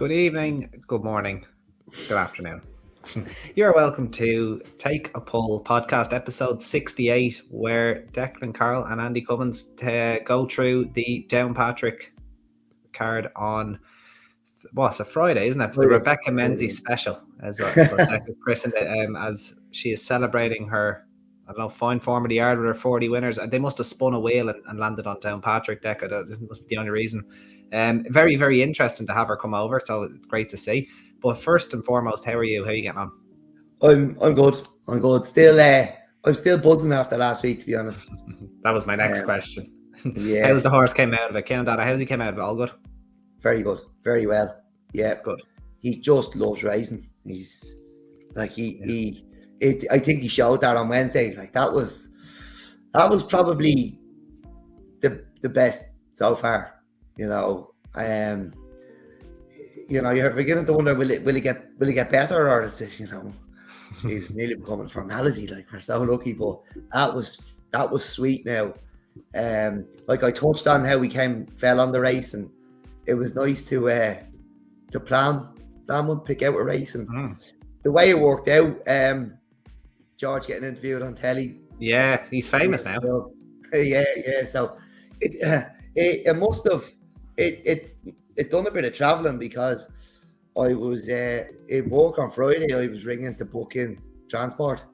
Good evening, good morning, good afternoon. You're welcome to Take a Pull podcast, episode 68, where Declan Carroll and Andy Cummins go through the Downpatrick card on what's a Friday, isn't it? The Rebecca Menzies Special, as Rebecca christened it, as she is celebrating her, I don't know, fine form of the yard with her 40 winners. And they must have spun a wheel and landed on Downpatrick. Decca, that must be the only reason. Very, very interesting to have her come over. So it's great to see. But first and foremost, how are you? How are you getting on? I'm good. I'm good. Still, I'm still buzzing after last week, to be honest. That was my next question. Yeah. How's the horse came out of it? Ceanndana, how's he came out of it? All good? Very good. Very well. Yeah. Good. He just loves racing. He's like I think he showed that on Wednesday. Like that was probably the best so far. You're beginning to wonder will it get better, or is it, he's nearly becoming formality. Like, we're so lucky, but that was sweet. Now, like I touched on how we fell on the race, and it was nice to plan one, pick out a race, and the way it worked out. George getting interviewed on telly. Yeah, he's famous now. Yeah. So it must have it done a bit of traveling, because I was in work on Friday. I was ringing to book in transport,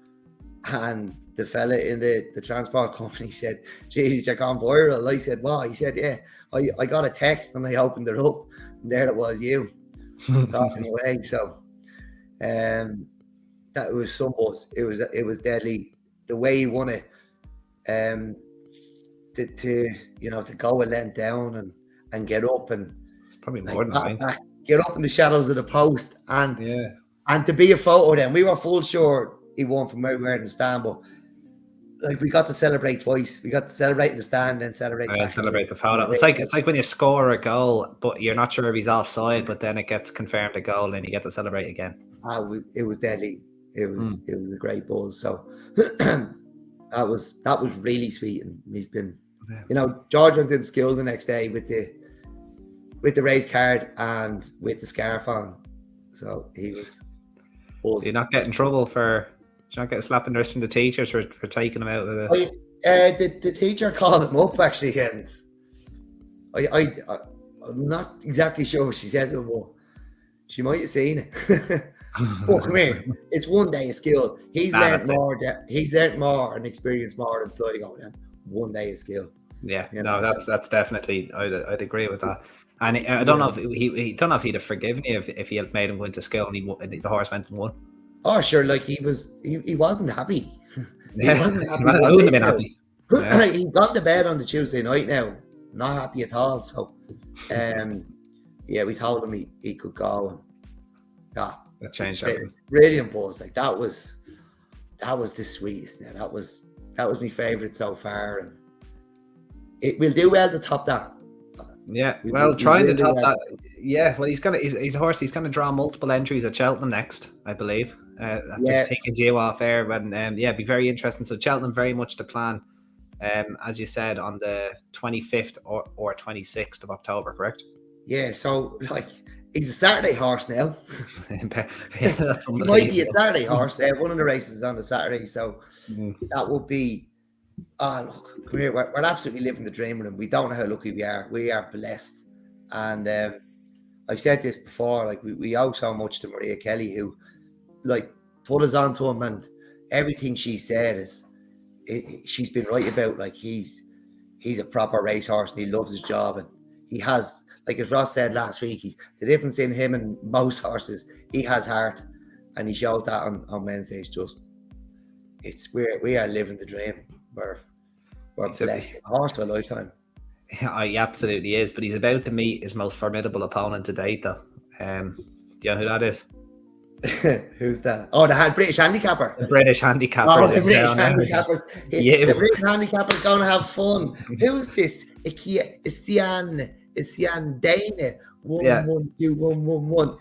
and the fella in the transport company said, "Jeez, you're gone viral." I said, "What?" He said, "Yeah, I got a text and I opened it up, and there it was, you talking away." So that was some buzz. It was deadly. The way he won it, to go a length down and get up, and probably more than that. Get up in the shadows of the post, and to be a photo. Then we were full sure he won from where we were in the stand, but like we got to celebrate twice. We got to celebrate in the stand, then celebrate the photo. It's like when you score a goal, but you're not sure if he's offside, but then it gets confirmed a goal, and you get to celebrate again. It was deadly. It was a great buzz. So that was really sweet, and we've been, George went in school the next day with the race card and with the scarf on, so he was. You're not getting in trouble you're not getting slapped in the wrist from the teachers for taking him out of the teacher called him up, actually, and I'm not exactly sure what she said to him, but she might have seen it. But come here, it's one day of skill. He's learned more. He's learned more and experienced more than Sligo. Then one day of skill. Yeah, that's definitely. I'd agree with that. And I don't know if he'd have forgiven you if he had made him go into school and the horse went and won. Oh, sure. Like he wasn't happy. He wasn't happy. I wouldn't have been happy. Yeah. He got to bed on the Tuesday night now, not happy at all. So, we told him he could go, and that changed everything. Brilliant buzz. Like that was the sweetest. Now that was my favourite so far, and it will do well to top that. Yeah, well, trying to top that. Yeah, well, he's a horse. He's going to draw multiple entries at Cheltenham next, I believe. Just taking you off air, but be very interesting. So Cheltenham, very much the plan, as you said, on the 25th or 26th of October, correct? Yeah. So he's a Saturday horse now. That's he might be a Saturday horse. One of the races is on the Saturday, so that would be. Oh, look, come here. We're absolutely living the dream with him. We don't know how lucky we are. We are blessed. And I've said this before, like we owe so much to Maria Kelly, who put us onto him, and everything she said she's been right about. Like he's a proper racehorse, and he loves his job, and he has, like as Ross said last week, the difference in him and most horses, he has heart, and he showed that on Wednesday. We are living the dream. We're blessed. Horse for a lifetime. Yeah, he absolutely is. But he's about to meet his most formidable opponent to date, though. Do you know who that is? Who's that? Oh, the British handicapper. The British handicapper. Oh, the British handicappers. The British handicapper's going to have fun. Who's this? It's Ceanndana. 1, 2, 1, 1, 1.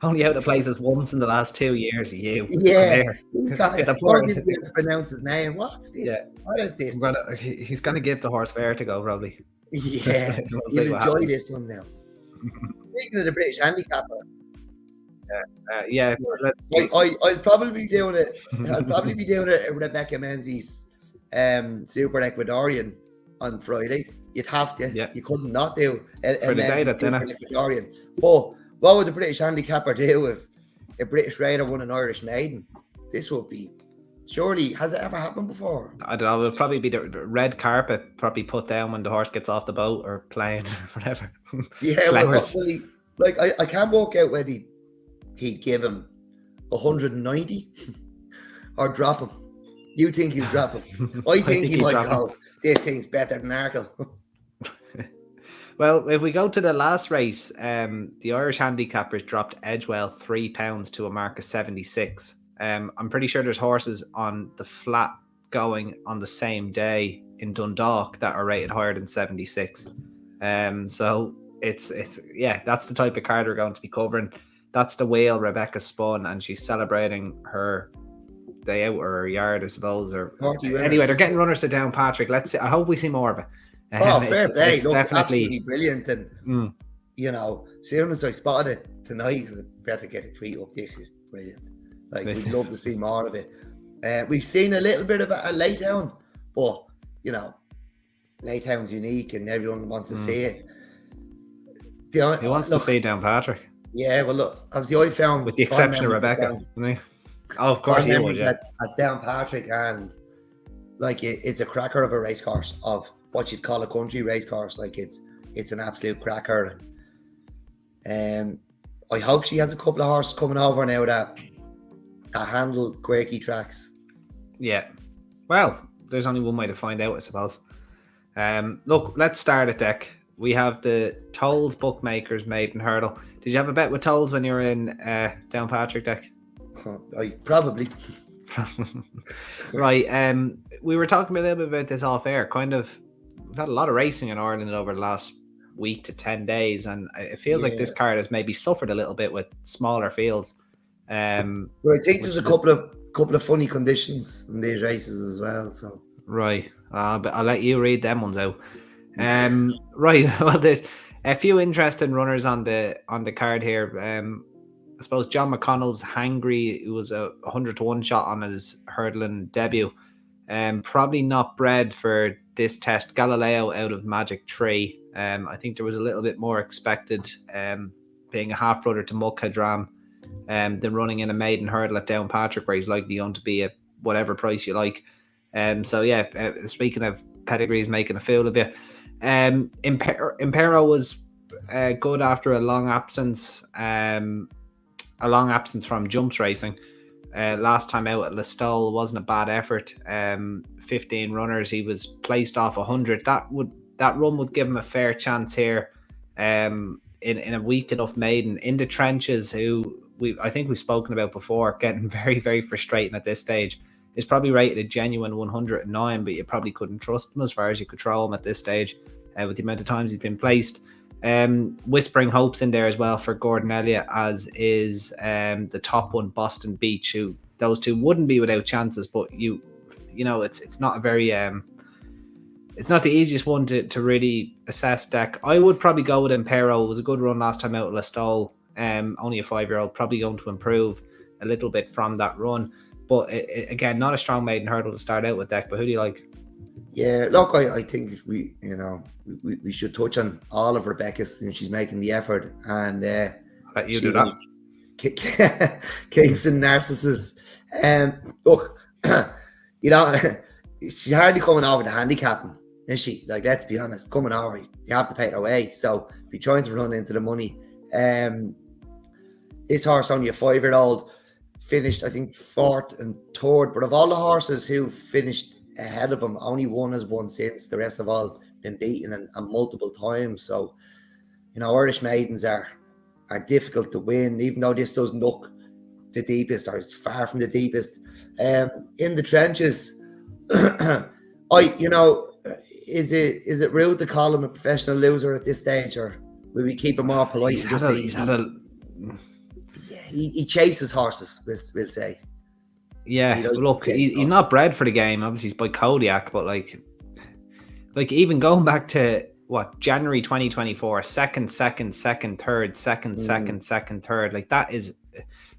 Only out of places once in the last 2 years. Yeah. I didn't be able to pronounce his name. What's this? Yeah. What is this? He's going to give the horse fair to go, probably. Yeah. You'll enjoy this one now. Speaking of the British handicapper, Yeah, I'll probably be doing it. I'll probably be doing it at Rebecca Menzies Super Ecuadorian on Friday. You'd have to. Yeah. You couldn't not do For the day that's in Super it. Ecuadorian. But what would the British handicapper do if a British raider won an Irish maiden? This would be. Surely, has it ever happened before? I don't know. It'll probably be the red carpet, probably put down when the horse gets off the boat or plane or whatever. Yeah, Flowers. I can't work out whether he'd give him 190 or drop him. You think he'll drop him? I think he might go, this thing's better than Arkle. Well, if we go to the last race, the Irish handicappers dropped Edgewell £3 to a mark of 76. I'm pretty sure there's horses on the flat going on the same day in Dundalk that are rated higher than 76. So it's that's the type of card we're going to be covering. That's the wheel Rebecca spun, and she's celebrating her day out or her yard, I suppose. Or anyway, they're getting runners to Downpatrick. Let's see. I hope we see more of it. Fair play. It's definitely absolutely brilliant. And as soon as I spotted it tonight, I better get a tweet up. This is brilliant. Like, we'd love to see more of it. We've seen a little bit of it at Laytown, but Laytown's unique and everyone wants to see it. He wants to see Downpatrick. Yeah, well, look, obviously I found, with the exception of Rebecca. Of course, he would. Yeah. At Downpatrick, and like it's a cracker of a race course, of what you'd call a country race course. Like it's an absolute cracker. And I hope she has a couple of horses coming over now that handle quirky tracks. Yeah. Well, there's only one way to find out, I suppose. Look, let's start at deck. We have the Tolls Bookmakers Maiden Hurdle. Did you have a bet with Tolls when you were in Downpatrick, deck? Probably. Right. We were talking a little bit about this off air. We've had a lot of racing in Ireland over the last week to 10 days, and it feels like this card has maybe suffered a little bit with smaller fields. Well, I think there's a couple of funny conditions in these races as well. So right, but I'll let you read them ones out. Right. Well, there's a few interesting runners on the card here. I suppose John McConnell's Hangry, who was a 100-1 shot on his hurdling debut. Probably not bred for this test. Galileo out of Magic Tree. I think there was a little bit more expected, being a half brother to Mukhadram, than running in a maiden hurdle at Downpatrick, where he's likely going to be at whatever price you like. Speaking of pedigrees making a fool of you, Impero was good after a long absence from jumps racing. Last time out at Listowel wasn't a bad effort. 15 runners, he was placed off 100. That run would give him a fair chance here. In a weak enough maiden in the trenches, who I think we've spoken about before, getting very, very frustrating at this stage. Is probably rated a genuine 109, but you probably couldn't trust him as far as you could throw him at this stage, with the amount of times he's been placed. Whispering Hopes in there as well for Gordon Elliott, as is the top one, Boston Beach, who those two wouldn't be without chances, but it's not a very it's not the easiest one to really assess deck. I would probably go with Impero. It was a good run last time out at Listowel. Only a 5-year-old, probably going to improve a little bit from that run. But again, not a strong maiden hurdle to start out with, deck. But who do you like? Yeah, look, I think we should touch on all of Rebecca's, and she's making the effort. And let you do that. Kingston Narcissus. Look, she's hardly coming over the handicapping, is she? Like, let's be honest, coming over, you have to pay her way. So be trying to run into the money. This horse, only a 5-year-old, finished, I think, 4th and 3rd. But of all the horses who finished ahead of him, only one has won since. The rest have all been beaten and multiple times. So, Irish maidens are difficult to win, even though this doesn't look the deepest, or it's far from the deepest. In the trenches, is it rude to call him a professional loser at this stage, or will we keep him more polite? He chases horses, we'll say. Yeah, look, he's not bred for the game. Obviously, he's by Kodiak, but like even going back to January 2024, second, third, second, third. Like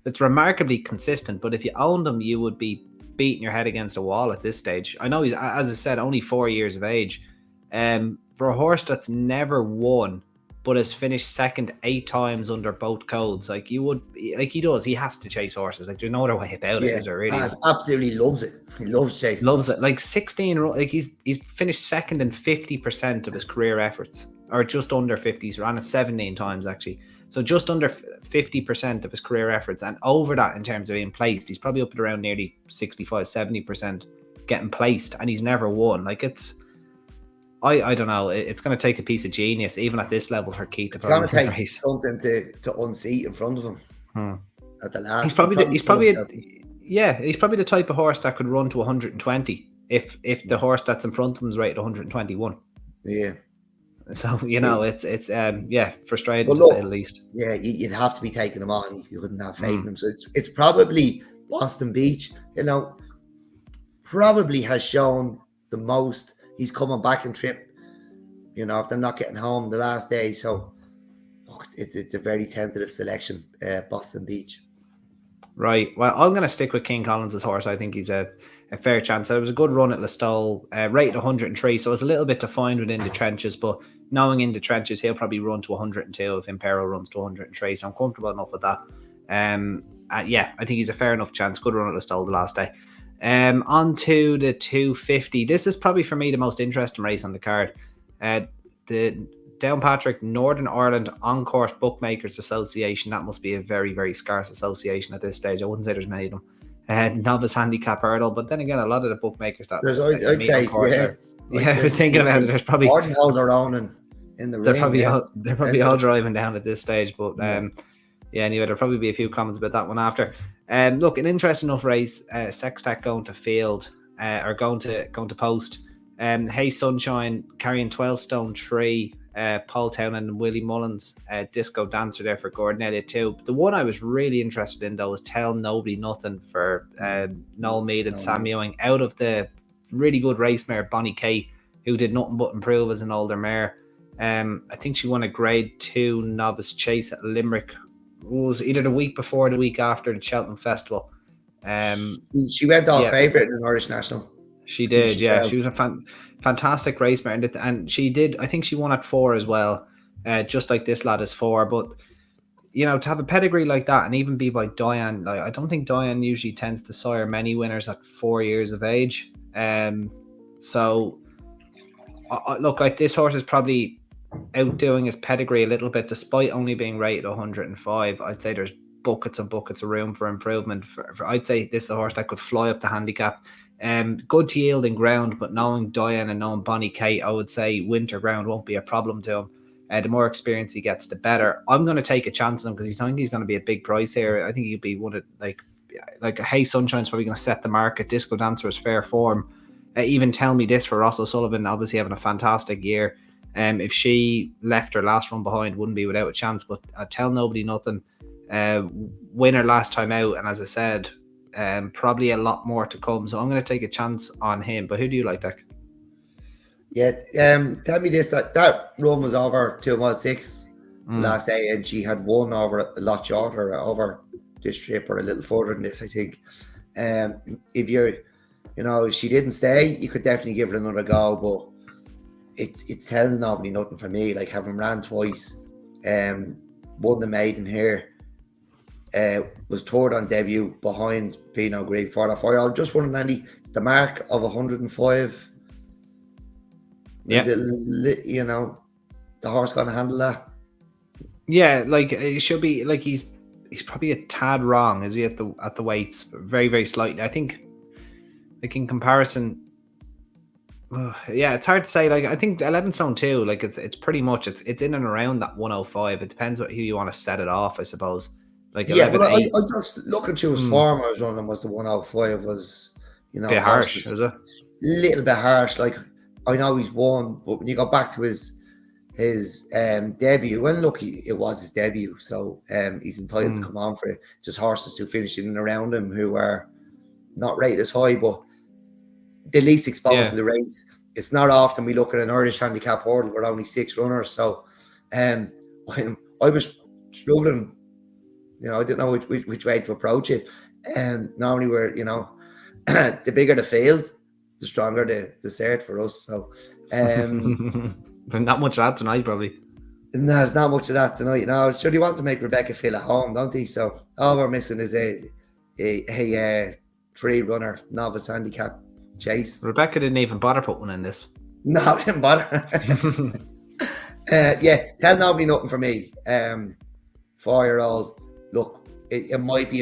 it's remarkably consistent. But if you owned him, you would be beating your head against a wall at this stage. I know he's, as I said, only 4 years of age. For a horse that's never won, but has finished second 8 times under both codes, like he does. He has to chase horses. Like there's no other way about it. Is there really? Absolutely loves it. He loves chasing. Loves horses. It. Like 16. Like he's finished second in 50% of his career efforts, or just under 50. He's ran it 17 times actually. So just under 50% of his career efforts, and over that in terms of being placed, he's probably up at around nearly 65-70% getting placed, and he's never won. Like it's. I don't know. It's going to take a piece of genius, even at this level, for Keith. It's going to take something to unseat in front of him. At the last, he's probably the type of horse that could run to 120 if the horse that's in front of him is rated 121. Yeah. So it's frustrating to say the least. Yeah, you'd have to be taking him on. You wouldn't have faith in him. So it's probably Boston Beach. Probably has shown the most. He's coming back in trip, if they're not getting home the last day. So, look, it's a very tentative selection, Boston Beach. Right. Well, I'm going to stick with King Collins' horse. I think he's a fair chance. It was a good run at Listowel, rated 103. So it's a little bit to find within the trenches. But knowing in the trenches, he'll probably run to 102 if Impero runs to 103. So I'm comfortable enough with that. I think he's a fair enough chance. Good run at Listowel the last day. On to the 250. This is probably for me the most interesting race on the card. The Downpatrick Northern Ireland On-Course Bookmakers Association. That must be a very, very scarce association at this stage. I wouldn't say there's many of them. Novice handicap hurdle, but then again, a lot of the bookmakers that I'd say, I was thinking about it. There's probably hold their own in the ring. They're probably all driving down at this stage, but anyway, there'll probably be a few comments about that one after. Look, an interesting enough race. Sextech going to field or going to post. Hey Sunshine carrying 12 stone 3. Paul Townend and Willie Mullins. Disco Dancer there for Gordon Elliott too. The one I was really interested in though was Tell Nobody Nothing for Noel Meade and Sam Ewing, out of the really good race mare Bonnie Kate, who did nothing but improve as an older mare. I think she won a grade 2 novice chase at Limerick. It was either the week before or the week after the Cheltenham Festival. She went off favourite in the Irish National. She did, She was a fantastic race mare, and she did. I think she won at 4 as well, just like this lad is 4. But to have a pedigree like that, and even be by Diane, like I don't think Diane usually tends to sire many winners at 4 years of age. So look, this horse is probably outdoing his pedigree a little bit, despite only being rated 105. I'd say there's buckets and buckets of room for improvement. I'd say this is a horse that could fly up the handicap. Good to yield in ground, but knowing Diane and knowing Bonnie Kate, I would say winter ground won't be a problem to him. The more experience he gets, the better. I'm going to take a chance on him because I think he's going to be a big price here. I think he'll be one of like Hey Sunshine's probably going to set the market. Disco Dancer is fair form. Even Tell Me This for Ross O'Sullivan, obviously having a fantastic year. If she left her last run behind, wouldn't be without a chance. But Tell Nobody Nothing, winner last time out, and as I said, probably a lot more to come. So I'm going to take a chance on him. But who do you like, Dick? Yeah, Tell Me This, that run was over 2 mile 6 last day, and she had won over a lot shorter over this trip, or a little further than this, I think. If if she didn't stay, you could definitely give it another go, but it's telling nobody nothing for me. Like, having ran twice, won the maiden here, was third on debut behind Pinot Gris for the fire. I'm just wondering, Andy, the mark of 105. Is it, the horse going to handle that? Yeah, like it should be. Like he's probably a tad wrong, is he, at the weights? Very, very slightly. I think, like in comparison. It's hard to say. Like, I think 11 stone 2, like it's pretty much it's in and around that 105. It depends who you want to set it off, I suppose. Like, but I just looking to his form I was running was the 105 was, a bit harsh, is it? Little bit harsh. Like, I know he's won, but when you go back to his debut, and look, it was his debut, so he's entitled to come on for it. Just horses who finished in and around him who are not rated as high, but the least exposed to the race. it's not often we look at an Irish handicap hurdle with only 6 runners. So I was struggling. I didn't know which way to approach it. Normally we're, the bigger the field, the stronger the cert for us. So not much of that tonight, probably. No, there's not much of that tonight. No, sure, they want to make Rebecca feel at home, don't they? So all we're missing is a 3-runner novice handicap chase. Rebecca didn't even bother put one in this. No, didn't bother. Tell nobody nothing for me. 4-year-old. Look, it might be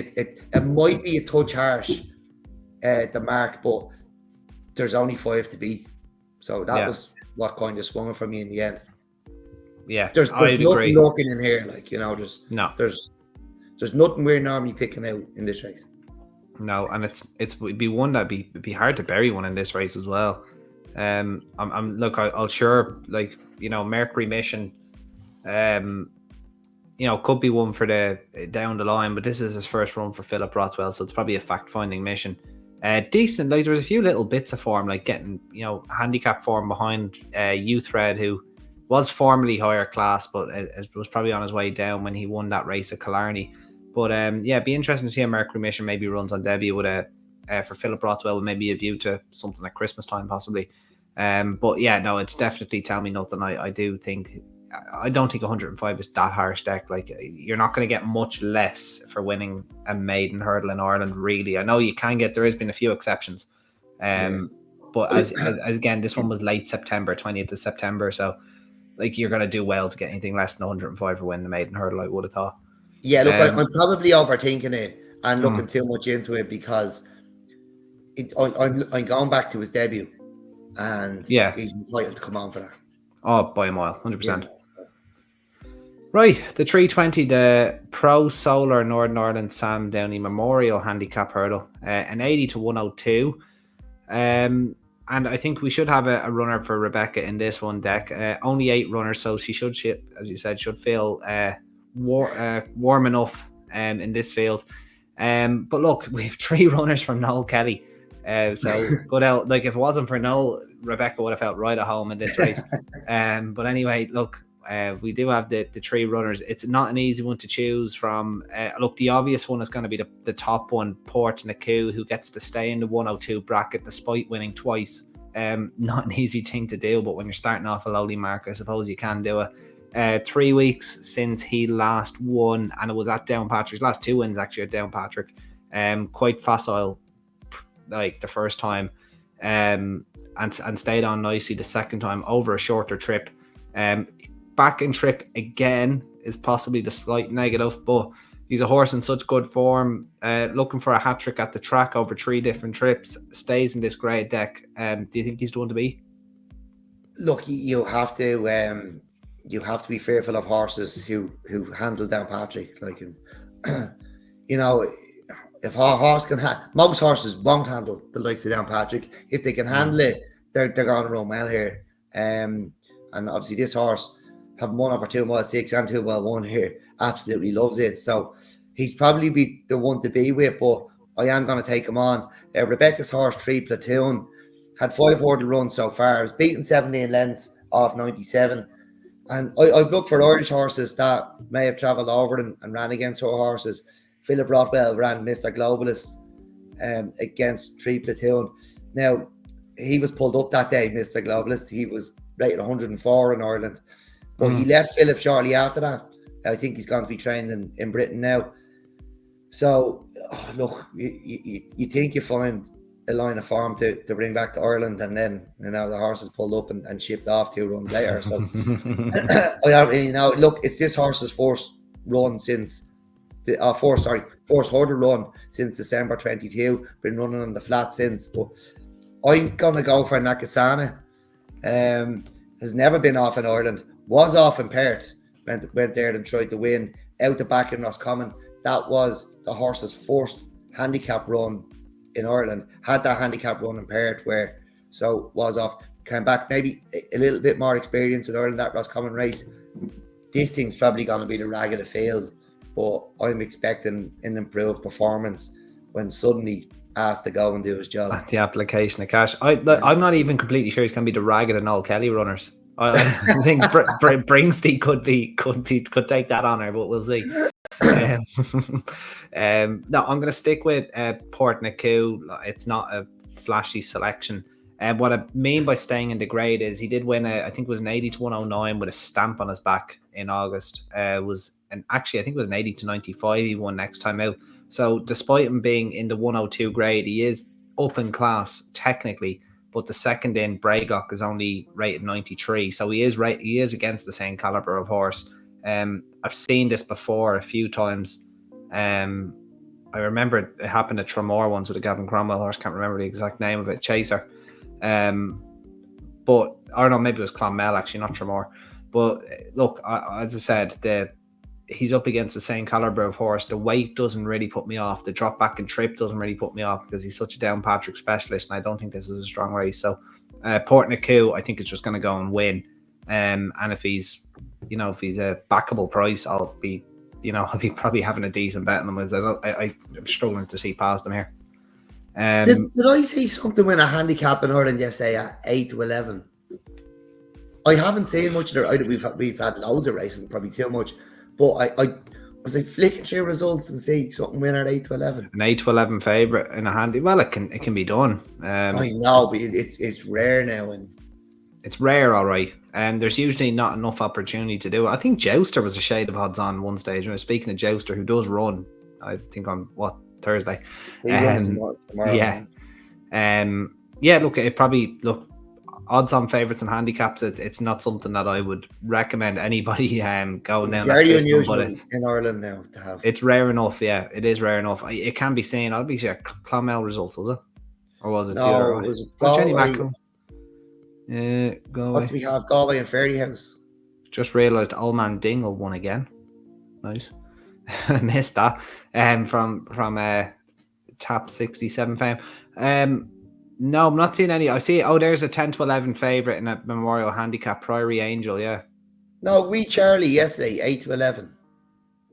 a touch harsh, the mark, but there's only 5 to beat. So that was what kind of swung it for me in the end. Yeah, there's nothing lurking in here, there's nothing we're normally picking out in this race. No, and it'd be one that'd be hard to bury one in this race as well. I'll sure, Mercury Mission, could be one for the down the line, but this is his first run for Philip Rothwell, so it's probably a fact-finding mission. Decent, there was a few little bits of form, like getting, handicap form behind Youth Red, who was formerly higher class, but it was probably on his way down when he won that race at Killarney. But it'd be interesting to see a Mercury Mission maybe runs on debut with for Philip Rothwell, with maybe a view to something at Christmas time possibly. It's definitely Tell Me Nothing. I don't think 105 is that harsh deck. Like, you're not going to get much less for winning a maiden hurdle in Ireland, really. I know you can there has been a few exceptions, but as again, this one was late September, 20th of September, so you're going to do well to get anything less than 105 for winning the maiden hurdle, I would have thought. Yeah, look, I'm probably overthinking it and looking too much into it, because I'm going back to his debut, and he's entitled to come on for that. Oh, by a mile, 100%. Yeah. Right, the 320, the Pro Solar Northern Ireland Sam Downey Memorial Handicap Hurdle, an 80 to 102. And I think we should have a runner for Rebecca in this one deck. Only 8 runners, so she should, as you said, should feel warm enough in this field. But look, we have 3 runners from Noel Kelly. So good out. If it wasn't for Noel, Rebecca would have felt right at home in this race. But anyway, look, we do have the 3 runners. It's not an easy one to choose from. The obvious one is going to be the top one, Port Naku, who gets to stay in the 102 bracket despite winning twice. Not an easy thing to do, but when you're starting off a lowly mark, I suppose you can do it. 3 weeks since he last won, and it was at Downpatrick. Last 2 wins actually at Downpatrick. Quite facile, the first time, and stayed on nicely the second time over a shorter trip. Back in trip again is possibly the slight negative, but he's a horse in such good form. Looking for a hat trick at the track over 3 different trips. Stays in this grade deck. Do you think he's the one to beat? Look, you have to be fearful of horses who handle Downpatrick. If a horse can most horses won't handle the likes of Downpatrick. If they can handle it, they're going to run well here. And obviously this horse, having won over 2 mile 6 and 2 mile 1 here, absolutely loves it. So he's probably be the one to be with, but I am going to take him on. Rebecca's horse, 3 Platoon, had 5 hurdle runs so far. It's beaten 17 lengths off 97. And I've looked for Irish horses that may have travelled over and ran against her horses. Philip Rothwell ran Mr. Globalist against 3 Platoon. Now, he was pulled up that day, Mr. Globalist. He was rated 104 in Ireland. But he left Philip shortly after that. I think he's going to be trained in Britain now. So, look, you think you find a line of form to bring back to Ireland, and then the horse is pulled up and shipped off 2 runs later. So I don't really know. Look, it's this horse's first run since first hurdle run since December 22. Been running on the flat since. But I'm gonna go for Nakasana. Has never been off in Ireland. Was off in Perth. Went there and tried to win out the back in Roscommon. That was the horse's first handicap run in Ireland. Had that handicap run in Perth, was off, came back, maybe a little bit more experience in Ireland, that Roscommon race. This thing's probably going to be the rag of the field, but I'm expecting an improved performance when suddenly asked to go and do his job. The application of cash. I'm not even completely sure he's going to be the Ragged and Noel Kelly runners. I think Bringsty could take that honour, but we'll see. No, I'm going to stick with Portnaku. It's not a flashy selection. And what I mean by staying in the grade is he did win I think it was an 80 to 109 with a stamp on his back in August. I think it was an 80 to 95 he won next time out. So despite him being in the 102 grade, he is up in class technically, but the second in Bragok is only rated 93. So he is against the same caliber of horse. I've seen this before a few times. I remember it happened at Tremor once with a Gavin Cromwell horse. Can't remember the exact name of it. Chaser. But I don't know, maybe it was Clonmel actually, not Tremor. But look, as I said, he's up against the same caliber of horse. The weight doesn't really put me off. The drop back and trip doesn't really put me off because he's such a Downpatrick specialist, and I don't think this is a strong race. So Portnaku, I think, is just going to go and win. And if he's a backable price, I'll be probably having a decent bet on him. As I'm struggling to see past him here. Did I see something when a handicap in Ireland yesterday at 8 to 11? I haven't seen much of it. We've had loads of races, probably too much. But I was like flicking through results and see something win at 8 to 11. An 8 to 11 favourite in a handy. Well, it can be done. I know, but it's rare now, and it's rare, all right. And there's usually not enough opportunity to do it. I think Jouster was a shade of odds on one stage. Speaking of Jouster, who does run, I think on Thursday. Tomorrow. Yeah. Look, odds on favourites and handicaps, it's not something that I would recommend anybody going down that system. Unusual but in Ireland now to have. It's rare enough, yeah. It is rare enough. It can be seen. I'll be sure Clonmel results, was it? Or was it? No, it was Jenny Galway. Galway. What do we have? Galway and Fairyhouse. Just realised Old Man Dingle won again. Nice. I missed that. From Tap 67 fame. No, I'm not seeing any. I see. Oh, there's a 10 to 11 favourite in a Memorial Handicap. Priory Angel, yeah. No, Wee Charlie yesterday, 8 to 11.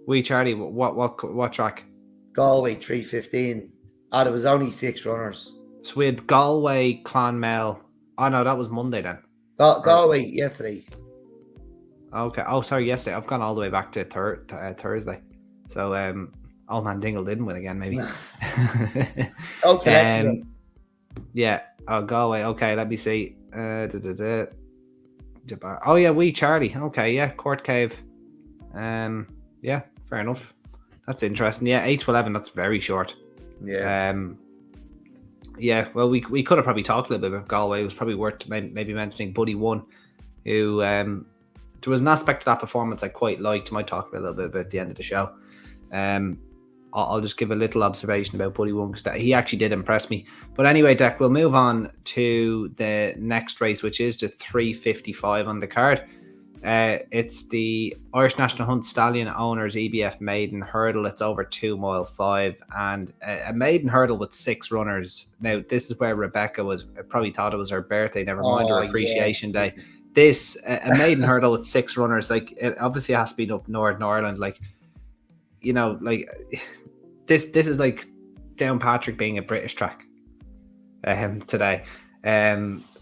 Wee Charlie, what track? Galway 3:15. There was only 6 runners. So we had Galway, Clonmel. Oh no, that was Monday then. Galway yesterday. Okay. Oh, sorry, yesterday. I've gone all the way back to Thursday. So Old Man Dingle didn't win again, maybe. Okay. Yeah. Oh, Galway. Okay, let me see. Oh yeah, Wee Charlie. Okay, yeah, Court Cave. Yeah, fair enough. That's interesting. Yeah, 8 to 11. That's very short. Yeah. Yeah. Well, we could have probably talked a little bit about Galway. It was probably worth maybe mentioning Buddy One, who there was an aspect of that performance I quite liked. I might talk a little bit about at the end of the show. I'll just give a little observation about Buddy One because he actually did impress me. But anyway, Dec, we'll move on to the next race, which is the 3:55 on the card. It's the Irish National Hunt Stallion Owners EBF Maiden Hurdle. It's over 2 mile 5 and a maiden hurdle with 6 runners. Now, this is where Rebecca probably thought it was her birthday, never mind her appreciation day. This, a maiden hurdle with 6 runners, like it obviously has to be up Northern Ireland, like, you know, like this is like Downpatrick being a British track today.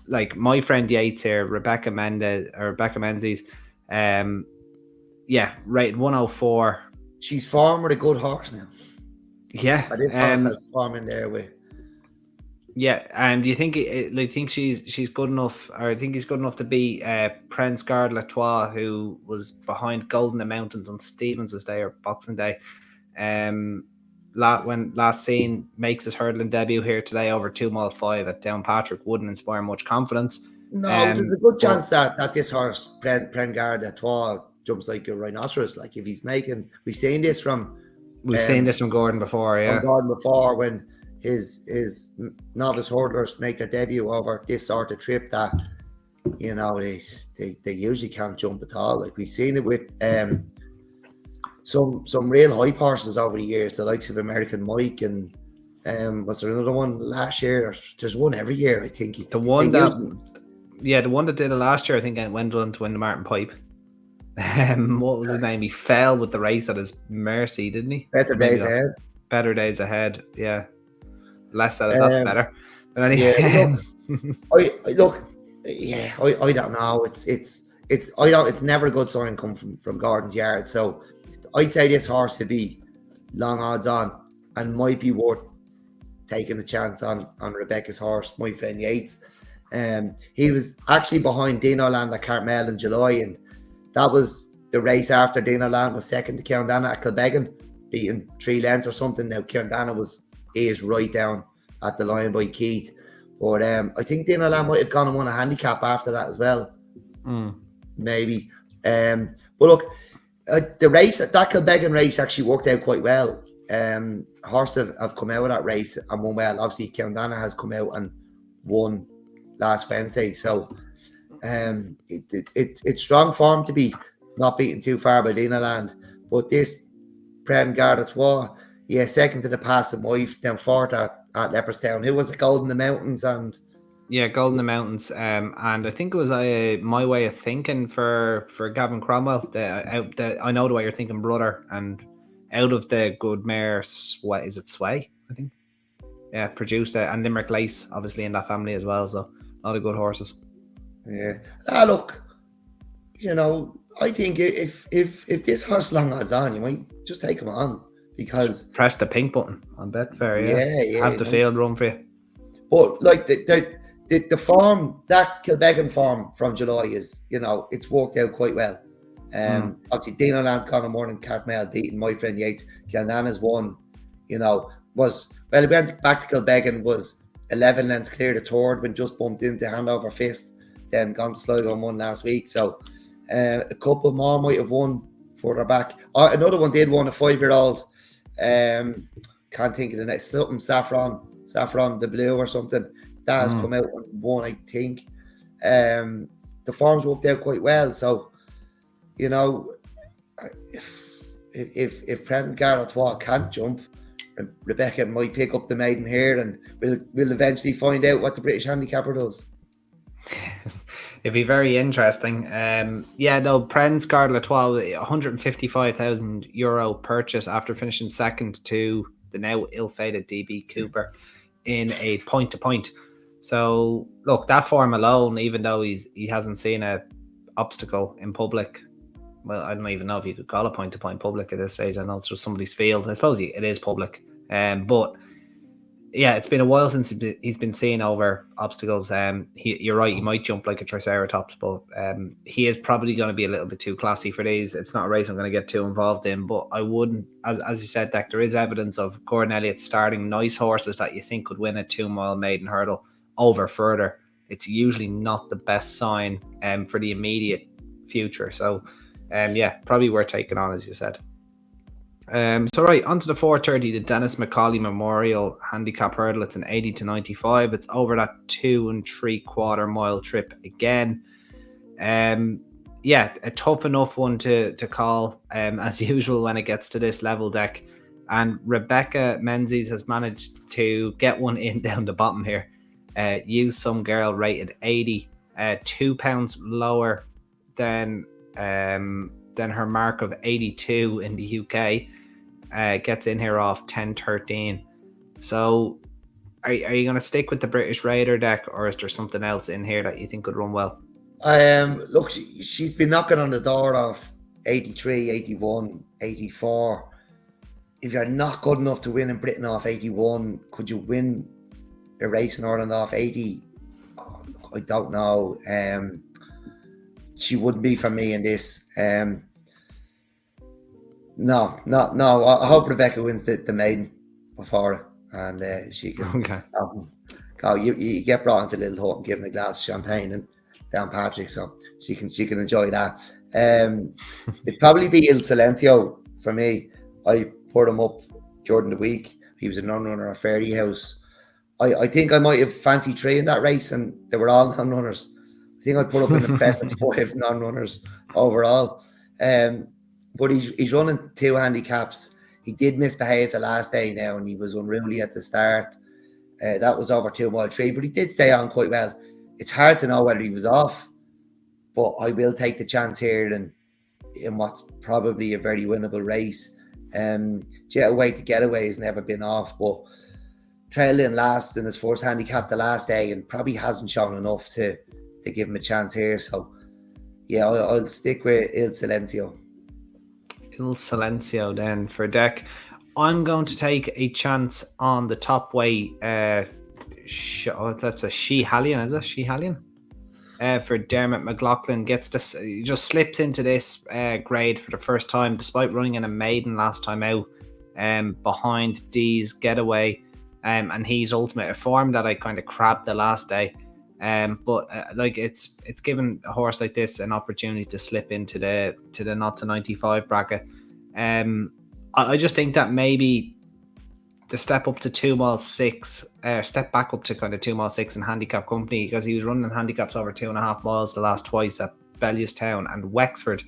Like my friend Yates here, Rebecca Menzies, rated 104. She's formed with a good horse now. Yeah, but this horse has form in there with. Yeah, and do you think think she's good enough, or I think he's good enough to be Prince Gard Latois, who was behind Golden the Mountains on Stevens' Day or Boxing Day. When last seen makes his hurdling debut here today over 2 mile 5 at Downpatrick, wouldn't inspire much confidence. No, there's a good chance that this horse Prince Gard Latois jumps like a rhinoceros. Like if he's making, we've seen this from Gordon before, yeah. From Gordon before when his novice hurdlers make their debut over this sort of trip that, you know, they usually can't jump at all. Like we've seen it with some real hype horses over the years, the likes of American Mike and was there another one last year? There's one every year, I think. The one that did it last year, I think, went on to win the Martin Pipe. What was his name? He fell with the race at his mercy, didn't he? Better Days Ahead. Better Days Ahead, yeah. less said that better. But anyway, yeah, I don't know. It's never a good sign come from Gordon's yard. So I'd say this horse to be long odds on and might be worth taking a chance on Rebecca's horse, my friend Yates. He was actually behind Dino Land at Cartmel in July, and that was the race after Dino Land was second to Ceanndana at Kilbeggan, beating 3 lengths or something. Now Ceanndana is right down at the line by Keith. But I think Dino Land might have gone and won a handicap after that as well. Maybe. But look, the race, that Kilbeggan race actually worked out quite well. Horses have come out of that race and won well. Obviously, Ceanndana has come out and won last Wednesday. So it's strong form to be not beaten too far by Dino Land. But this Pren Gardetoire, second to the Pass of Moif, then fourth at Leopardstown. Who was it? Gold in the Mountains and Gold in the Mountains. And I think it was my way of thinking for Gavin Cromwell. I know the way you're thinking, brother. And out of the good mare, Sway, is it Sway? I think. Yeah, produced it, and Limerick Lace, obviously in that family as well. So a lot of good horses. Yeah. Look, I think if this horse long odds on, you might just take him on because press the pink button on Betfair. Yeah. Have the field run for you. But like the form, that Kilbeggan form from July is, it's worked out quite well. Obviously Dino Land's gone on more than Cartmel, beating my friend Yates. Ceanndana's won, he went back to Kilbeggan, was 11 lengths clear the third when just bumped into Handover Fist, then gone to Sligo and won last week. So a couple more might have won further back. Another one did won, a 5-year-old. Can't think of the next, something Saffron the Blue or something. That has come out and won, I think. The form's worked out quite well. So, if Pren Gardetoire can't jump, Rebecca might pick up the maiden here, and we'll eventually find out what the British handicapper does. It'd be very interesting. Pren's Gardetoire, €155,000 purchase after finishing second to the now ill-fated DB Cooper in a point-to-point. So look, that form alone, even though he hasn't seen a obstacle in public. Well, I don't even know if you could call it point-to-point public at this stage. I know it's just somebody's field. I suppose it is public. But yeah, it's been a while since he's been seen over obstacles. You're right, he might jump like a Triceratops, but he is probably going to be a little bit too classy for these. It's not a race I'm going to get too involved in, but I wouldn't, as you said, Deck, there is evidence of Gordon Elliott starting nice horses that you think could win a 2-mile maiden hurdle over further. It's usually not the best sign for the immediate future. So probably worth taking on, as you said. So right, on to the 4:30, the Dennis Macaulay Memorial Handicap Hurdle. It's an 80 to 95. It's over that 2 3/4 mile trip again. A tough enough one to call, as usual when it gets to this level, Deck. And Rebecca Menzies has managed to get one in down the bottom here. Use Some Girl rated 80, £2 lower than her mark of 82 in the UK. Gets in here off 10.13. So are you going to stick with the British Raider, Deck, or is there something else in here that you think could run well? Look, she's been knocking on the door of 83, 81, 84. If you're not good enough to win in Britain off 81, could you win a race in Ireland off 80? Oh, look, I don't know. She wouldn't be for me in this. No. I hope Rebecca wins the maiden before her, and she can go. You get brought into Little Hut and given a glass of champagne and Downpatrick, so she can enjoy that. It'd probably be Il Silencio for me. I put him up during the week. He was a non-runner at Fairy House. I think I might have fancied 3 in that race, and they were all non-runners. I think I put up in the best of 5 non-runners overall. But he's running 2 handicaps. He did misbehave the last day now, and he was unruly at the start. That was over 2 mile 3, but he did stay on quite well. It's hard to know whether he was off, but I will take the chance here in what's probably a very winnable race. Jet Away to Getaway has never been off, but trailed in last in his first handicap the last day and probably hasn't shown enough to give him a chance here. So yeah, I'll stick with Il Silencio. Il Silencio then for Deck. I'm going to take a chance on the top weight. That's a Shehallion, is it? Shehallion? For Dermot McLaughlin, gets this, he just slips into this grade for the first time, despite running in a maiden last time out, behind D's Getaway, and he's ultimate form that I kind of crabbed the last day. But like it's given a horse like this an opportunity to slip into the 0 to 95 bracket. I just think that maybe the step up to 2 mile 6, step back up to kind of 2 mile 6 in handicap company, because he was running handicaps over 2.5 miles the last twice at Bellewstown and Wexford.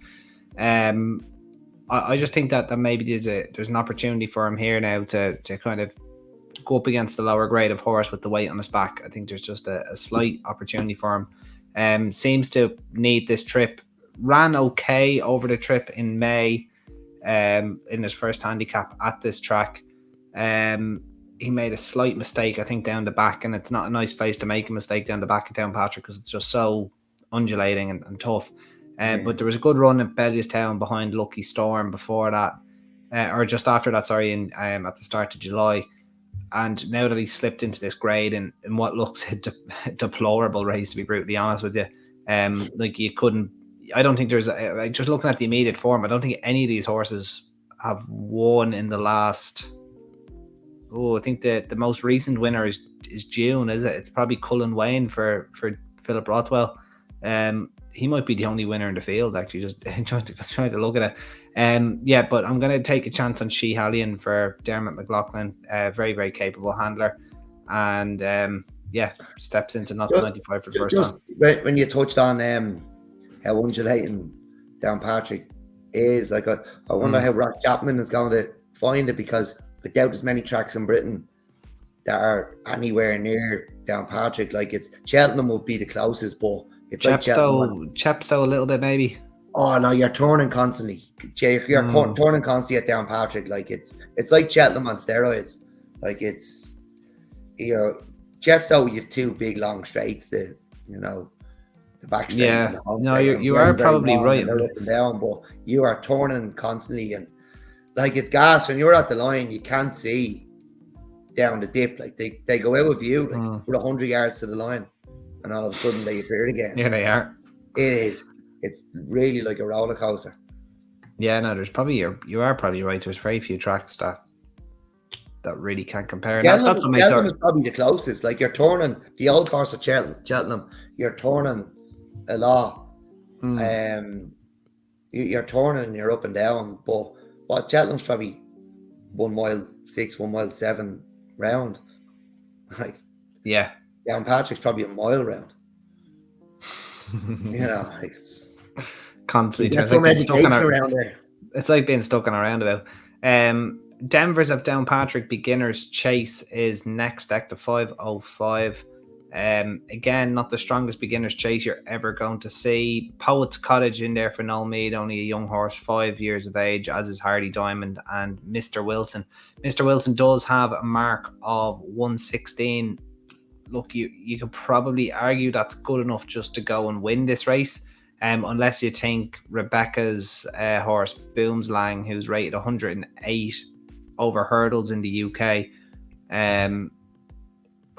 I just think that maybe there's an opportunity for him here now to kind of go up against the lower grade of horse with the weight on his back. I think there's just a slight opportunity for him. Seems to need this trip. Ran okay over the trip in May in his first handicap at this track. He made a slight mistake, I think, down the back, and it's not a nice place to make a mistake down the back at Downpatrick because it's just so undulating and tough. But there was a good run at Bellewstown behind Lucky Storm before that, or just after that, sorry, at the start of July. And now that he's slipped into this grade in what looks a deplorable race, to be brutally honest with you, like you couldn't. I don't think there's just looking at the immediate form. I don't think any of these horses have won in the last. Oh, I think the most recent winner is June, is it? It's probably Cullen Wayne for Philip Rothwell. He might be the only winner in the field, actually, just trying to look at it. Yeah, but I'm going to take a chance on Shehallion for Dermot McLaughlin. Very, very capable handler. And yeah, steps into 0 to 95 for the first time. When you touched on how undulating Downpatrick is, like I wonder how Rock Chapman is going to find it, because I doubt there's many tracks in Britain that are anywhere near Downpatrick. Like it's Cheltenham would be the closest, but it's Chepstow a little bit maybe. Oh no, you're turning constantly. You're turning constantly at Downpatrick. Like it's like Cheltenham on steroids. Like it's Chepstow. You have two big long straights. The back straight. Yeah, no, you are probably right. They're up and down, but you are turning constantly, and like it's gas when you're at the line. You can't see down the dip. Like they go out of view with 100 yards to the line, and all of a sudden they appear again. Yeah, they are. It's really like a roller coaster. Yeah, no, there's probably you are probably right. There's very few tracks that really can't compare. Cheltenham is probably the closest. Like you're turning the old course of Cheltenham. You're turning a lot. You're turning and you're up and down. But Cheltenham's probably 1 mile 6, 1 mile 7 round. Like yeah, Downpatrick's probably a mile round. It's constantly there's some education around there. It's like being stuck on a roundabout. Denver's of Downpatrick Beginner's Chase is next deck to 505. Again, not the strongest Beginner's Chase you're ever going to see. Poet's Cottage in there for Noel Meade, only a young horse, 5 years of age, as is Hardy Diamond and Mr. Wilson. Mr. Wilson does have a mark of 116. Look, you could probably argue that's good enough just to go and win this race, unless you think Rebecca's horse Boomslang, who's rated 108 over hurdles in the UK,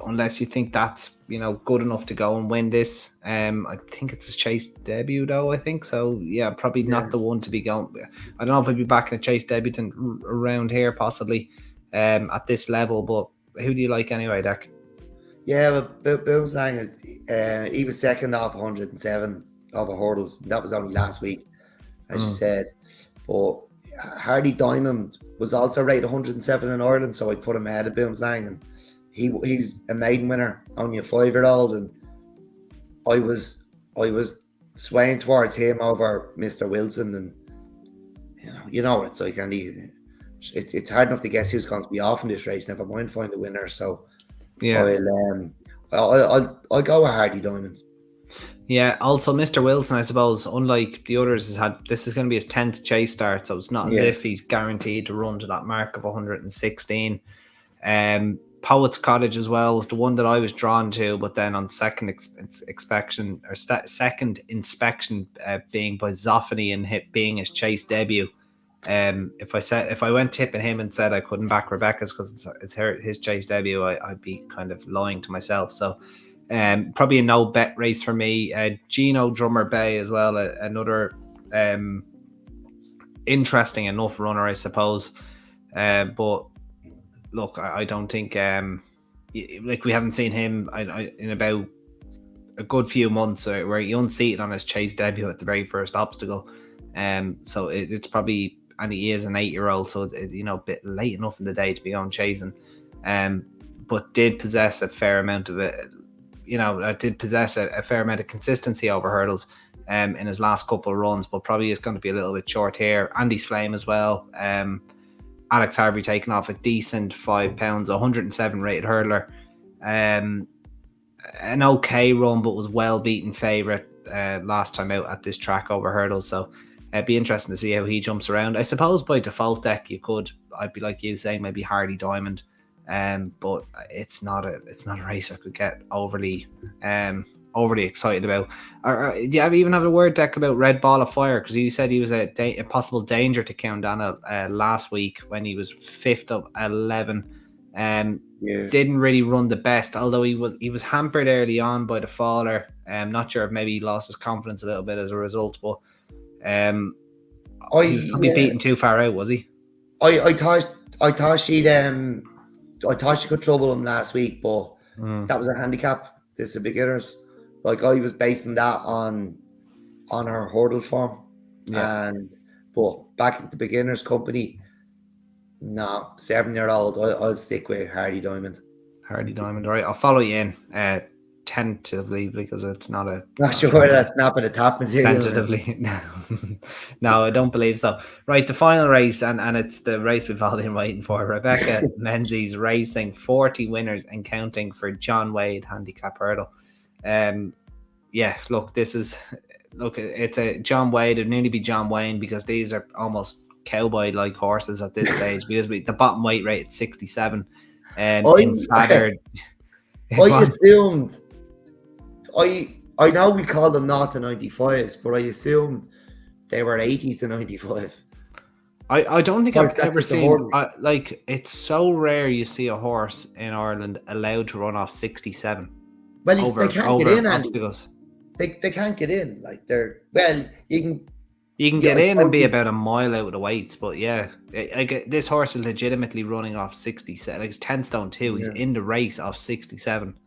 unless you think that's good enough to go and win this. I think it's his Chase debut though, I think so. Yeah, probably not the one to be going. I don't know if I'd be back in a Chase debutant around here possibly at this level, but who do you like anyway, Dak? Yeah, but Boomslang is he was second off 107 over hurdles. That was only last week, as you said. But Hardy Diamond was also rated 107 in Ireland, so I put him ahead of Boomslang, and he's a maiden winner, only a 5-year-old, and I was swaying towards him over Mr. Wilson, and it's like, and it's hard enough to guess who's going to be off in this race. Never mind find a winner. So yeah, I'll go with Hardy Diamond. Yeah, also Mr. Wilson, I suppose, unlike the others, this is going to be his 10th Chase start, so it's not as if he's guaranteed to run to that mark of 116. Poets Cottage as well was the one that I was drawn to, but then on second inspection, being by Zoffany and being his chase debut. If I went tipping him and said I couldn't back Rebecca's because it's his chase debut, I'd be kind of lying to myself. So probably a no bet race for me. Gino Drummer Bay as well, another interesting enough runner, I suppose. But look, I don't think like we haven't seen him in about a good few months where he unseated on his chase debut at the very first obstacle. So it's probably, and he is an 8-year-old, so a bit late enough in the day to be on chasing. But did possess a fair amount of it. Did possess a fair amount of consistency over hurdles in his last couple of runs, but probably is going to be a little bit short here. Andy's Flame as well. Alex Harvey taking off a decent £5, 107 rated hurdler. An okay run, but was well beaten favourite last time out at this track over hurdles. So it'd be interesting to see how he jumps around. I suppose by default deck I'd be like you saying maybe Hardy Diamond. But it's not a race I could get overly excited about. Do you even have a word, Deck, about Red Ball of Fire? Because you said he was a possible danger to Ceanndana last week when he was 5th of 11. Didn't really run the best, although he was hampered early on by the faller. Not sure if maybe he lost his confidence a little bit as a result, but he was probably beaten too far out, was he? I thought she could trouble him last week, but that was a handicap. This is beginners. Like, I was basing that on her hurdle form. But back at the beginners company, no, 7-year-old, I'll stick with Hardy Diamond. Hardy Diamond, all right. I'll follow you in tentatively, because it's not a... Not sure that's not been a top material. Tentatively. No, I don't believe so. Right, the final race, and it's the race we've all been waiting for. Rebecca Menzies Racing, 40 winners and counting for John Wade handicap hurdle. It's a John Wade. It'd nearly be John Wayne, because these are almost cowboy-like horses at this stage, because the bottom weight rate at 67. I assumed... I know we call them not to 95s, but I assumed they were 80 to 95. I don't think I've ever seen... it's so rare you see a horse in Ireland allowed to run off 67. Well, they can't get in, obstacles. They can't get in. Like, they're... Well, you can get in and be about a mile out of the weights, but this horse is legitimately running off 67. Like, it's 10 stone 2. He's in the race off 67.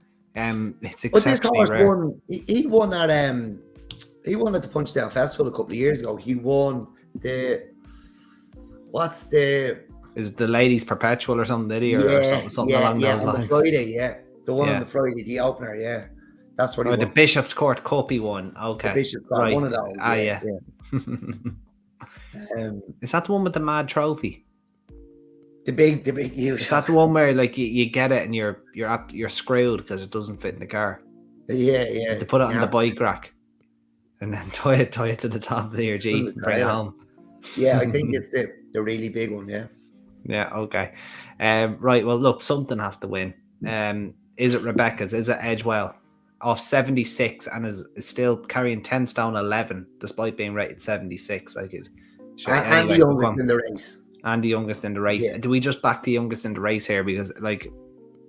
It's exceptionally rare. He won at the Punchdown Festival a couple of years ago. He won the... Is it the Ladies Perpetual or something, did he? Or something along those lines? On the Friday, the one on the Friday, the opener, that's what he won. The Bishop's Court Cup he won. Okay. The Bishop's Court, one of those. Is that the one with the mad trophy? The big huge. Is that the one where, like, you get it and you're screwed because it doesn't fit in the car? Yeah. To put it on the bike rack and then tie it to the top of your Jeep and bring it home. Yeah, I think it's the really big one. Yeah. Okay. Right. Well, look, something has to win. Is it Rebecca's? Is it Edgewell? Off 76 and is still carrying 10 stone 11 despite being rated 76. I could. And the youngest in the race. And the youngest in the race. Yeah. Do we just back the youngest in the race here? Because, like,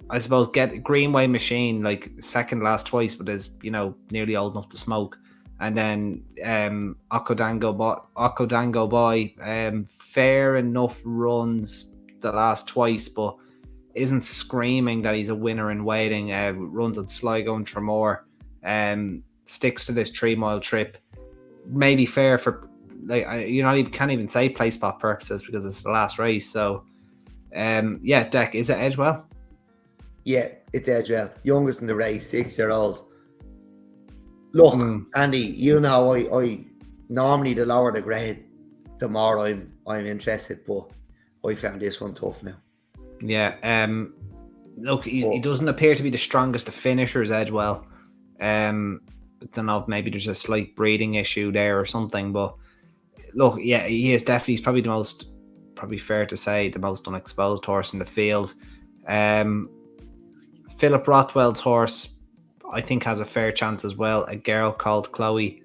I suppose get Greenway Machine, like, second last twice, but is, nearly old enough to smoke. And then Okodango Boy, fair enough runs the last twice, but isn't screaming that he's a winner in waiting. Runs at Sligo and Tremor. Sticks to this 3-mile trip. Maybe fair for... Like, can't even say play spot purposes because it's the last race. So, Deck, is it Edgewell? Yeah, it's Edgewell. Youngest in the race, 6-year-old. Look, Andy, I normally the lower the grade, the more I'm interested, but I found this one tough now. Yeah. Look, he doesn't appear to be the strongest of finishers, Edgewell. I don't know if maybe there's a slight breeding issue there or something, but look, he's probably probably fair to say, the most unexposed horse in the field. Philip Rothwell's horse, I think, has a fair chance as well. A girl called Chloe,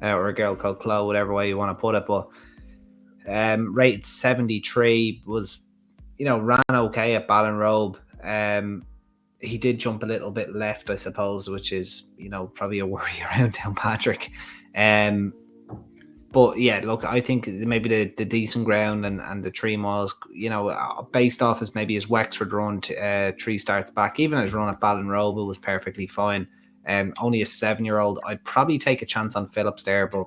or a girl called Chloe, whatever way you want to put it. But rated 73, was, ran okay at Ballinrobe. He did jump a little bit left, I suppose, which is, probably a worry around Downpatrick. But yeah, look, I think maybe the decent ground and the 3 miles, based off as maybe his Wexford run, 3 starts back, even his run at Ballinrobe was perfectly fine. Only a 7-year-old. I'd probably take a chance on Phillips there, but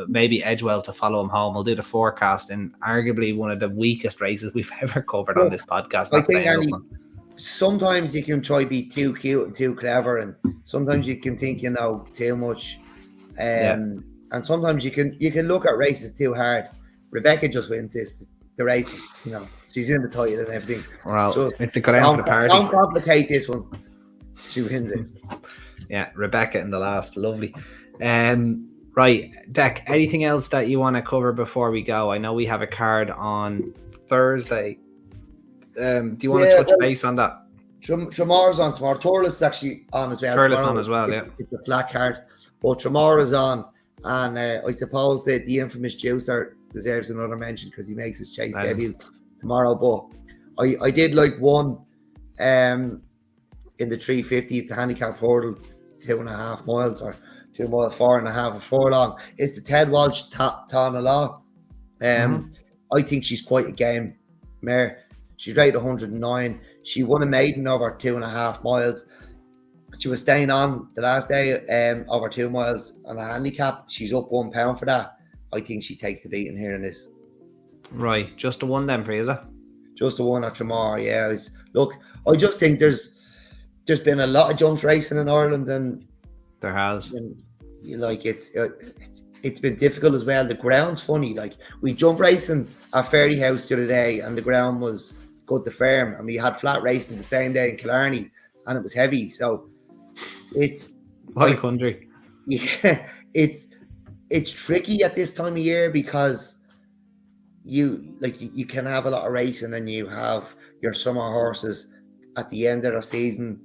maybe Edgewell to follow him home. I'll do the forecast in arguably one of the weakest races we've ever covered on this podcast. I think, Andy, sometimes you can try be too cute and too clever, and sometimes you can think too much. And sometimes you can look at races too hard. Rebecca just wins the races, she's in the title and everything. Well, so it's the for the party. Don't complicate this one. She wins it. Yeah, Rebecca in the last, lovely. Right, Dec, anything else that you want to cover before we go? I know we have a card on Thursday. Do you want to touch base on that? Tremora's on tomorrow. Turles is actually on as well. Turles on as well, yeah. It's a flat card. But Tremora's on. And I suppose that the infamous Juicer deserves another mention because he makes his chase debut tomorrow. But I did like one in the 350. It's a handicap hurdle, 2.5 miles or 2 miles, 4.5 or furlong. It's the Ted Walsh Tana Law. I think she's quite a game mare. She's rated 109. She won a maiden over 2.5 miles. She was staying on the last day over 2 miles on a handicap. She's up £1 for that. I think she takes the beating here in this. Right, just the one then for you, is it? Just the one at Tremor, yeah. Look, I just think there's been a lot of jumps racing in Ireland, and there has. It's been difficult as well. The ground's funny. Like, we jump racing at Fairyhouse the other day, and the ground was good to firm, and we had flat racing the same day in Killarney, and it was heavy. So it's country. Yeah, it's tricky at this time of year because you can have a lot of racing, and you have your summer horses at the end of the season,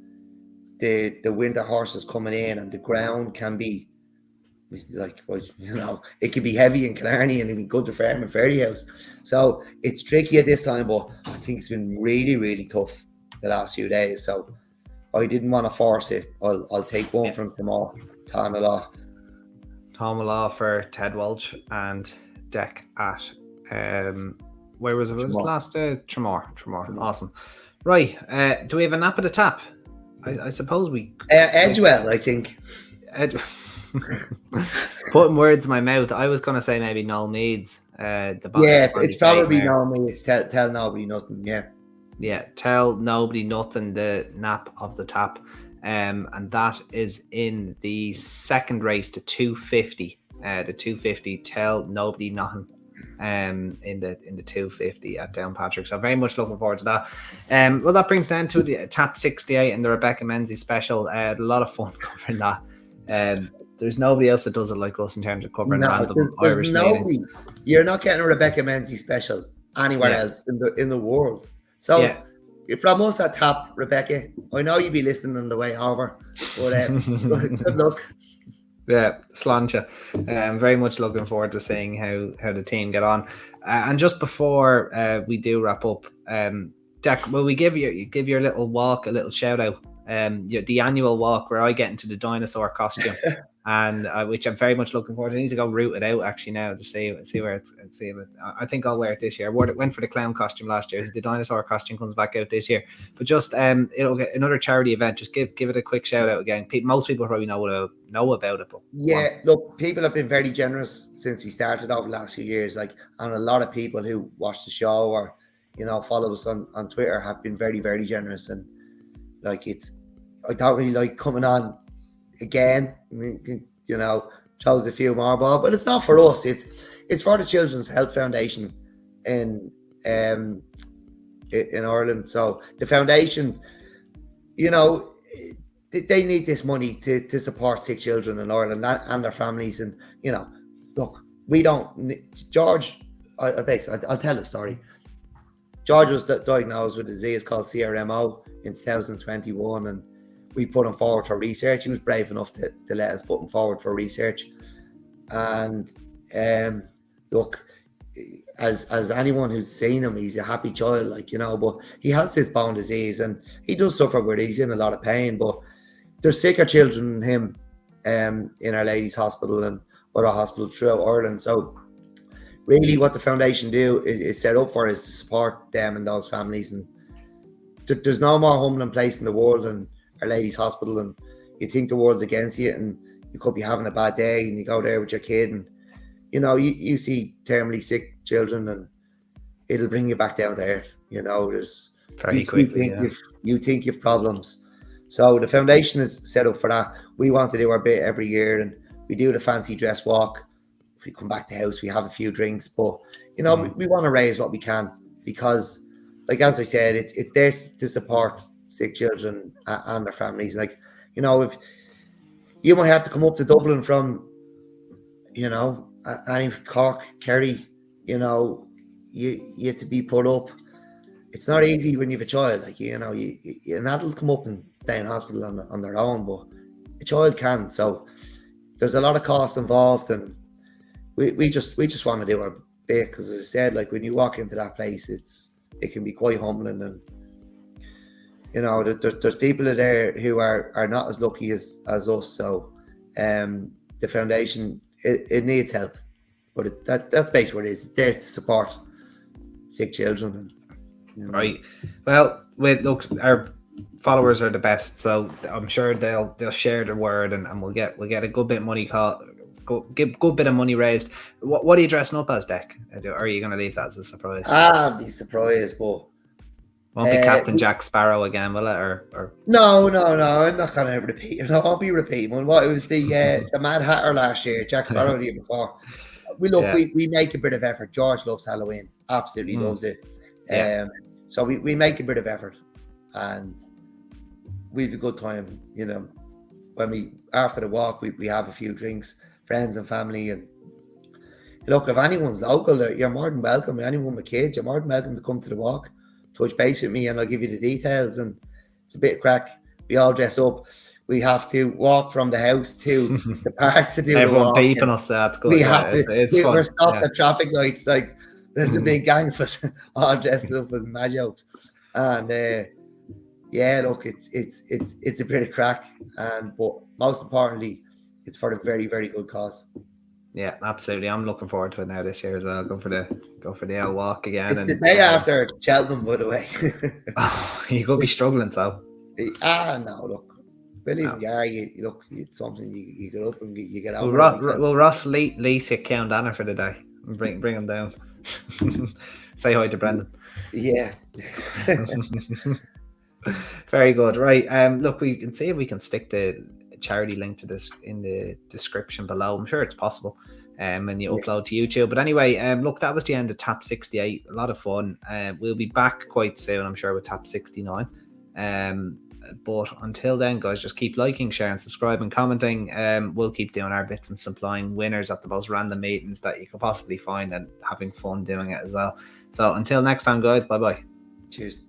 the winter horses coming in, and the ground can be it can be heavy in Killarney and it can be good to farm in Fairyhouse. So it's tricky at this time, but I think it's been really, really tough the last few days. So I didn't want to force it. I'll take one from tomorrow. Tana Law for Ted Walsh and Dec at where was it? Was it last Tremor. Awesome. Right. Do we have a nap at the tap? I suppose we Edgewell, I think. Putting words in my mouth. I was going to say maybe Noel Meads. It's probably Noel Meads. Tell nobody nothing. Yeah, tell nobody nothing. The nap of the tap, and that is in the second race, the 250. The 250. Tell nobody nothing. In the 250 at Downpatrick. So very much looking forward to that. Well, that brings down to the Tap 68 and the Rebecca Menzies Special. A lot of fun covering that. There's nobody else that does it like us in terms of covering random Irish nobody. You're not getting a Rebecca Menzies Special anywhere else in the world. So from us at Tap, Rebecca, I know you'll be listening on the way over, but good luck. Yeah, sláinte. Very much looking forward to seeing how the team get on. And just before we do wrap up, Dec, will we give your little walk a little shout out? The annual walk where I get into the dinosaur costume, and which I'm very much looking forward to. I need to go root it out actually now to see where it's. I think I'll wear it this year. I went for the clown costume last year. The dinosaur costume comes back out this year. But just it'll get another charity event. Just give it a quick shout out again. Most people probably know about it. But look, people have been very generous since we started over the last few years. And a lot of people who watch the show or follow us on Twitter have been very, very generous. And I don't really like coming on again. I mean, chose a few more, but it's not for us. It's for the Children's Health Foundation in Ireland. So the foundation, they need this money to support sick children in Ireland and their families. And look, we don't. George, I'll tell the story. George was diagnosed with a disease called CRMO. in 2021, and we put him forward for research. He was brave enough to let us put him forward for research. And look, as anyone who's seen him, he's a happy child, like, you know, but he has this bone disease and he does suffer with it. He's in a lot of pain, but there's sicker children than him in Our Lady's Hospital and other hospitals throughout Ireland. So really what the foundation is set up for is to support them and those families. And there's no more humbling place in the world than Our Lady's Hospital, and you think the world's against you and you could be having a bad day and you go there with your kid and, you know, you see terminally sick children and it'll bring you back down to earth. You know, there's very quickly. You think you've problems. So the foundation is set up for that. We want to do our bit every year, and we do the fancy dress walk. We come back to the house, we have a few drinks, but, you know, we want to raise what we can because, like, as I said, it's there to support sick children and their families. Like, you know, if you might have to come up to Dublin from, you know, any Cork, Kerry, you know, you have to be put up. It's not easy when you have a child, like, you know, an adult come up and stay in hospital on their own, but a child can. So there's a lot of cost involved, and we just want to do our bit because, as I said, like, when you walk into that place, it can be quite humbling, and, you know, there's people there who are not as lucky as us. So the foundation, it needs help, but that's basically what it is. It's there to support sick children. And, you know. Right. Well, look, our followers are the best, so I'm sure they'll share the word, and we'll get a good bit of money good bit of money raised. What are you dressing up as, Dec? Or are you going to leave that as a surprise? I'll be surprised, but won't be Captain Jack Sparrow again, will it? Or no, I'm not going to repeat. No, I'll be repeating one. What, it was the Mad Hatter last year, Jack Sparrow the year before. We make a bit of effort. George loves Halloween, absolutely loves it. So we make a bit of effort, and we have a good time. You know, when after the walk, we have a few drinks, friends and family, and look, if anyone's local, you're more than welcome. Anyone with kids, you're more than welcome to come to the walk, touch base with me, and I'll give you the details. And it's a bit of crack. We all dress up. We have to walk from the house to the park to do everyone the walk. Peeping us. That's good. We have to. We're stopped at at traffic lights. Like, there's a big gang of us all dressed up as mad jokes, and look, it's a bit of crack, but most importantly, it's for a very, very good cause. Yeah, absolutely. I'm looking forward to it now this year as well. Go for the L walk again. It's the day after Cheltenham, by the way. You could be struggling, so. No, look, believe me, it's something you get up and you get out. Will Ross lease you Ceanndana for the day and bring him down? Say hi to Brendan. Yeah. Very good. Right. Look, we can see if we can stick the charity link to this in the description below. I'm sure it's possible when you upload to YouTube. But anyway, look, that was the end of Tap 68. A lot of fun. We'll be back quite soon, I'm sure, with Tap 69. But until then, guys, just keep liking, sharing, subscribing, commenting. We'll keep doing our bits and supplying winners at the most random meetings that you could possibly find and having fun doing it as well. So until next time, guys, bye-bye. Cheers.